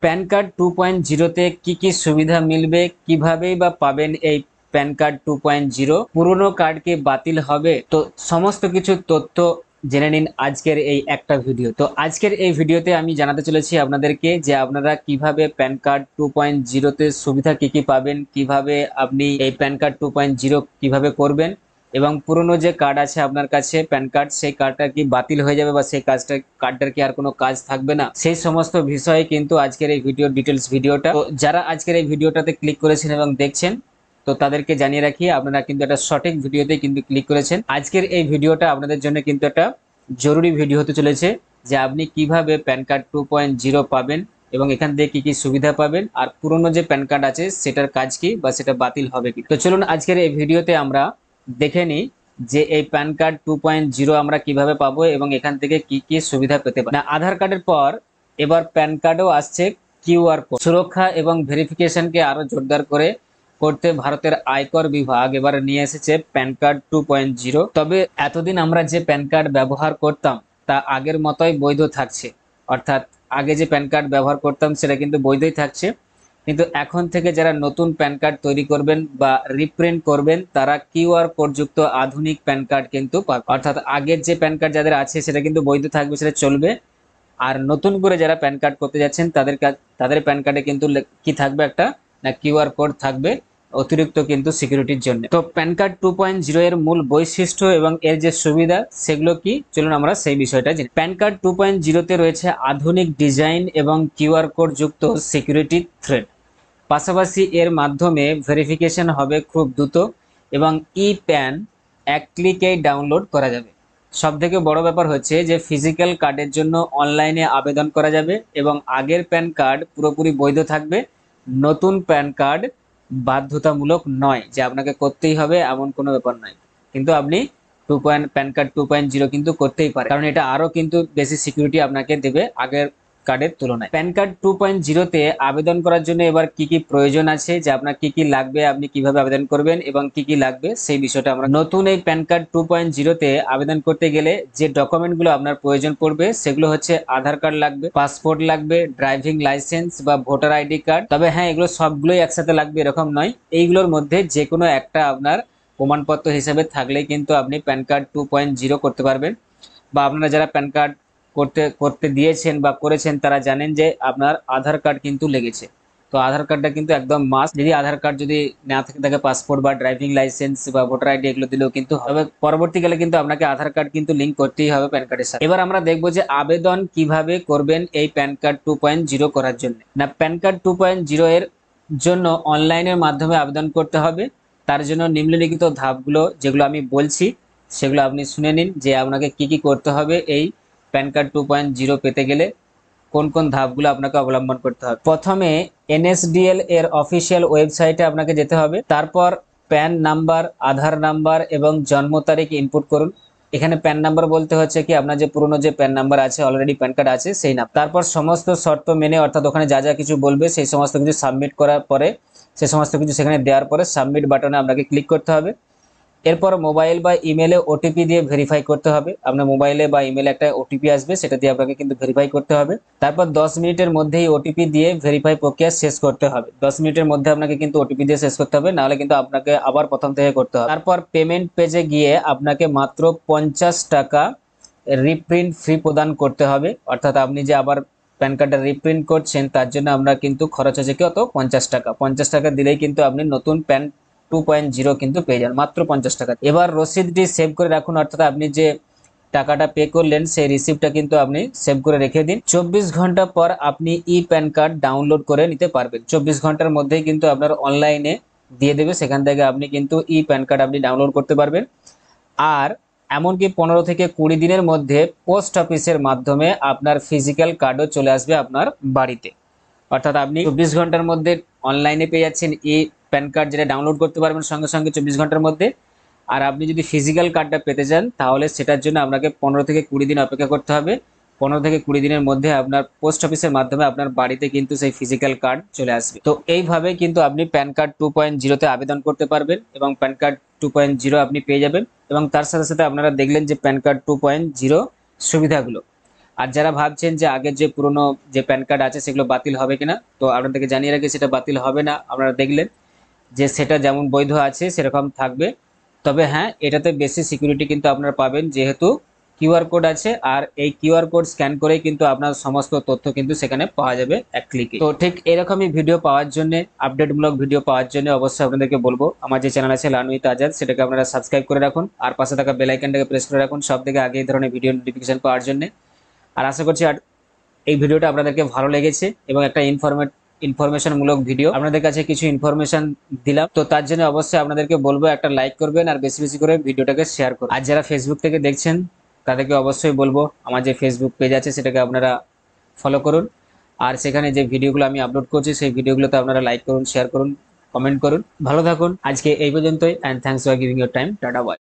Pan card 2.0 তে কি কি সুবিধা মিলবে, কিভাবেই বা পাবেন এই প্যান কার্ড 2.0, পুরনো কার্ড কি বাতিল হবে, তো সমস্ত কিছু তথ্য জেনে নিন আজকের এই একটা ভিডিও। তো আজকের এই ভিডিওতে আমি জানাতে চলেছি আপনাদেরকে যে আপনারা কিভাবে প্যান কার্ড 2.0 তে সুবিধা কি কি পাবেন, কিভাবে আপনি এই প্যান কার্ড 2.0 কিভাবে করবেন, এবং পুরনো যে কার্ড আছে আপনার কাছে প্যান কার্ড, সেই কার্ডটা কি বাতিল হয়ে যাবে বা সেই কার্ডটার কি আর কোনো কাজ থাকবে না, সেই সমস্ত বিষয়ে কিন্তু আজকের এই ভিডিওর ডিটেলস ভিডিওটা। তো যারা আজকের এই ভিডিওটাতে ক্লিক করেছেন এবং দেখছেন, তো তাদেরকে জানিয়ে রাখি আপনারা কিন্তু একটা সঠিক ভিডিওতে কিন্তু ক্লিক করেছেন। আজকের এই ভিডিওটা আপনাদের জন্য কিন্তু একটা জরুরি ভিডিও হতে চলেছে, যে আপনি কিভাবে প্যান কার্ড 2.0 পাবেন এবং এখান থেকে কি কি সুবিধা পাবেন, আর পুরনো যে প্যান কার্ড আছে সেটার কাজ কি বা সেটা বাতিল হবে কি। তো চলুন আজকের এই ভিডিওতে আমরা দেখে নিই যে এই প্যান কার্ড 2.0 আমরা কিভাবে পাবো এবং এখান থেকে কি কি সুবিধা পেতে পারি। না, আধার কার্ডের পর এবার প্যান কার্ডও আসছে কিউআর কোড। সুরক্ষা এবং ভেরিফিকেশনকে আরো জোরদার করতে ভারতের আয়কর বিভাগ এবার নিয়ে এসেছে প্যান কার্ড 2.0। তবে এতদিন আমরা যে প্যান কার্ড ব্যবহার করতাম তা আগের মতোই বৈধ থাকছে, অর্থাৎ আগে যে প্যান কার্ড ব্যবহার করতাম সেটা কিন্তু বৈধই থাকছে, কিন্তু এখন থেকে যারা নতুন প্যান কার্ড তৈরি করবেন বা রিপ্রিন্ট করবেন তারা কিউআর কোড যুক্ত আধুনিক প্যান কার্ড কিন্তু পাবে। অর্থাৎ আগের যে প্যান কার্ড যাদের আছে সেটা কিন্তু বৈধ থাকবে, সেটা চলবে। আর নতুন করে যারা প্যান কার্ড করতে যাচ্ছেন তাদের প্যান কার্ডে কিন্তু কি থাকবে, একটা না কিউআর কোড থাকবে অতিরিক্ত কিন্তু সিকিউরিটির জন্য। তো প্যান কার্ড 2.0 এর মূল বৈশিষ্ট্য এবং এর যে সুবিধা সেগুলো কি, চলুন আমরা সেই বিষয়টা জানি। প্যান কার্ড 2.0 তে রয়েছে আধুনিক ডিজাইন এবং কিউআর কোড যুক্ত সিকিউরিটি থ্রেড। পাশাপাশি এর মাধ্যমে ভেরিফিকেশন হবে খুব দ্রুত এবং ই প্যান এক ক্লিকেই ডাউনলোড করা যাবে। সব থেকে বড় ব্যাপার হচ্ছে যে ফিজিক্যাল কার্ডের জন্য অনলাইনে আবেদন করা যাবে এবং আগের প্যান কার্ড পুরোপুরি বৈধ থাকবে। নতুন প্যান কার্ড বাধ্যতামূলক নয় যে আপনাকে করতেই হবে, এমন কোনো ব্যাপার নয়, কিন্তু আপনি প্যান কার্ড 2.0 কিন্তু করতেই পারে, কারণ এটা আরো কিন্তু বেশি সিকিউরিটি আপনাকে দেবে আগের কার্ডের তুলনায়। প্যান কার্ড 2.0 তে আবেদন করার জন্য এবার কি কি প্রয়োজন আছে, যে আপনার কি কি লাগবে, আপনি কিভাবে আবেদন করবেন এবং কি কি লাগবে সেই বিষয়টা আমরা। নতুন এই প্যান কার্ড 2.0 তে আবেদন করতে গেলে যে ডকুমেন্টগুলো আপনার প্রয়োজন পড়বে সেগুলো হচ্ছে আধার কার্ড লাগবে, পাসপোর্ট লাগবে, ড্রাইভিং লাইসেন্স বা ভোটার আইডি কার্ড। তবে হ্যাঁ, এগুলো সবগুলোই একসাথে লাগবে এরকম নয়, এইগুলোর মধ্যে যে কোনো একটা আপনার প্রমাণপত্র হিসেবে থাকলেই কিন্তু আপনি প্যান কার্ড 2.0 করতে পারবেন। বা আপনারা যারা প্যান কার্ড করতে করতে দিয়েছেন বা করেছেন তারা জানেন যে আপনার আধার কার্ড কিন্তু লেগেছে। তো আধার কার্ডটা কিন্তু একদম মাস্ট, যদি আধার কার্ড যদি না থেকে থাকে পাসপোর্ট বা ড্রাইভিং লাইসেন্স বা ভোটার আইডি এগুলো দিলেও কিন্তু হবে, পরবর্তীকালে কিন্তু আপনাকে আধার কার্ড কিন্তু লিঙ্ক করতেই হবে প্যান কার্ডের সাথে। এবার আমরা দেখবো যে আবেদন কিভাবে করবেন এই প্যান কার্ড 2.0 করার জন্য। না, প্যান কার্ড 2.0 এর জন্য অনলাইনের মাধ্যমে আবেদন করতে হবে। তার জন্য নিম্নলিখিত ধাপগুলো যেগুলো আমি বলছি সেগুলো আপনি শুনে নিন, যে আপনাকে কি কি করতে হবে এই প্যান কার্ড 2.0 পেতে গেলে কোন কোন ধাপগুলো আপনাকে অবলম্বন করতে হবে। প্রথমে এনএসডিএল এর অফিসিয়াল ওয়েবসাইটে আপনাকে যেতে হবে। তারপর প্যান নাম্বার, আধার নাম্বার এবং জন্ম তারিখ ইনপুট করুন। এখানে প্যান নাম্বার বলতে হচ্ছে কি আপনার যে পুরনো যে প্যান নাম্বার আছে, অলরেডি প্যান কার্ড আছে সেই নাম। তারপর সমস্ত শর্ত মেনে, অর্থাৎ ওখানে যা যা কিছু বলবে সেই সমস্ত কিছু সাবমিট করার পরে, সে সমস্ত কিছু সেখানে দেওয়ার পরে সাবমিট বাটনে আপনাকে ক্লিক করতে হবে। এরপর মোবাইল বা ইমেলে ওটিপি দিয়ে ভেরিফাই করতে হবে। আপনার মোবাইলে বা ইমেলে একটা ওটিপি আসবে, সেটা দিয়ে আপনাকে কিন্তু ভেরিফাই করতে হবে। তারপর 10 মিনিটের মধ্যেই ওটিপি দিয়ে ভেরিফাই প্রক্রিয়া শেষ করতে হবে। 10 মিনিটের মধ্যে আপনাকে কিন্তু ওটিপি দিয়ে শেষ করতে হবে, নাহলে কিন্তু আপনাকে আবার প্রথম থেকে করতে হবে। তারপর পেমেন্ট পেজে গিয়ে আপনাকে মাত্র 50 টাকা রিপ্রিন্ট ফি প্রদান করতে হবে। অর্থাৎ আপনি যে আবার প্যান কার্ডটা রিপ্রিন্ট করছেন তার জন্য আমরা কিন্তু খরচ হচ্ছে কত, 50 টাকা। 50 টাকা দিলেই কিন্তু আপনি নতুন প্যান 2.0 কিন্তু পেয়ে যান মাত্র 50 টাকা। এবার রসিদটি সেভ করে রাখুন, অর্থাৎ আপনি যে টাকাটা পে করলেন সেই রিসিপ্টটা কিন্তু আপনি সেভ করে রেখে দিন। 24 ঘন্টা পর আপনি ই প্যান কার্ড ডাউনলোড করে নিতে পারবেন। 24 ঘন্টার মধ্যেই কিন্তু আপনার অনলাইনে দিয়ে দেবে, সেখান থেকে আপনি কিন্তু ই প্যান কার্ড আপনি ডাউনলোড করতে পারবেন। আর এমনকি 15 থেকে 20 দিনের মধ্যে পোস্ট অফিসের মাধ্যমে আপনার ফিজিক্যাল কার্ডও চলে আসবে আপনার বাড়িতে। অর্থাৎ আপনি 24 ঘন্টার মধ্যে অনলাইনে পেয়ে যাচ্ছেন ই প্যান কার্ড, যেটা ডাউনলোড করতে পারবেন সঙ্গে সঙ্গে 24 ঘন্টার মধ্যে। আর আপনি যদি ফিজিক্যাল কার্ডটা পেতে চান তাহলে সেটার জন্য আপনাকে 15 থেকে 20 দিন অপেক্ষা করতে হবে। 15 থেকে 20 দিনের মধ্যে আপনার পোস্ট অফিসের মাধ্যমে আপনার বাড়িতে কিন্তু সেই ফিজিক্যাল কার্ড চলে আসবে। তো এইভাবে কিন্তু আপনি প্যান কার্ড 2.0 তে আবেদন করতে পারবেন এবং প্যান কার্ড 2.0 আপনি পেয়ে যাবেন। এবং তার সাথে সাথে আপনারা দেখলেন যে প্যান কার্ড 2.0 সুবিধাগুলো। আর যারা ভাবছেন যে আগের যে পুরনো যে প্যান কার্ড আছে সেগুলো বাতিল হবে কিনা, তো আপনাদেরকে জানিয়ে রাখি সেটা বাতিল হবে না। আপনারা দেখলেন যে সেটা যেমন বৈধ আছে সেরকম থাকবে। তবে হ্যাঁ, এটাতে বেশি সিকিউরিটি কিন্তু আপনারা পাবেন, যেহেতু কিউআর কোড আছে, আর এই কিউআর কোড স্ক্যান করেই কিন্তু আপনার সমস্ত তথ্য কিন্তু সেখানে পাওয়া যাবে এক ক্লিকে। তো ঠিক এরকমই ভিডিও পাওয়ার জন্য, আপডেটমূলক ভিডিও পাওয়ার জন্য অবশ্যই আপনাদেরকে বলবো আমার যে চ্যানেল আছে লার্ন উইথ আজাদ, সেটাকে আপনারা সাবস্ক্রাইব করে রাখুন, আর পাশে থাকা বেল আইকনটাকে প্রেস করে রাখুন সব থেকে আগে এই ধরনের ভিডিও নোটিফিকেশন পাওয়ার জন্য। আর আশা করছি আর এই ভিডিওটা আপনাদেরকে ভালো লেগেছে এবং একটা ইনফরমেশনমূলক ভিডিও, আপনাদের কাছে কিছু ইনফরমেশন দিলাম। তো তার জন্য অবশ্যই আপনাদেরকে বলবো একটা লাইক করবেন আর বেশি বেশি করে ভিডিওটাকে শেয়ার করুন। আর যারা ফেসবুক থেকে দেখছেন তাদেরকে অবশ্যই বলবো আমার যে ফেসবুক পেজ আছে সেটাকে আপনারা ফলো করুন, আর সেখানে যে ভিডিওগুলো আমি আপলোড করছি সেই ভিডিওগুলোতে আপনারা লাইক করুন, শেয়ার করুন, কমেন্ট করুন। ভালো থাকুন, আজকে এই পর্যন্তই, and thanks for giving your time. Tata, by.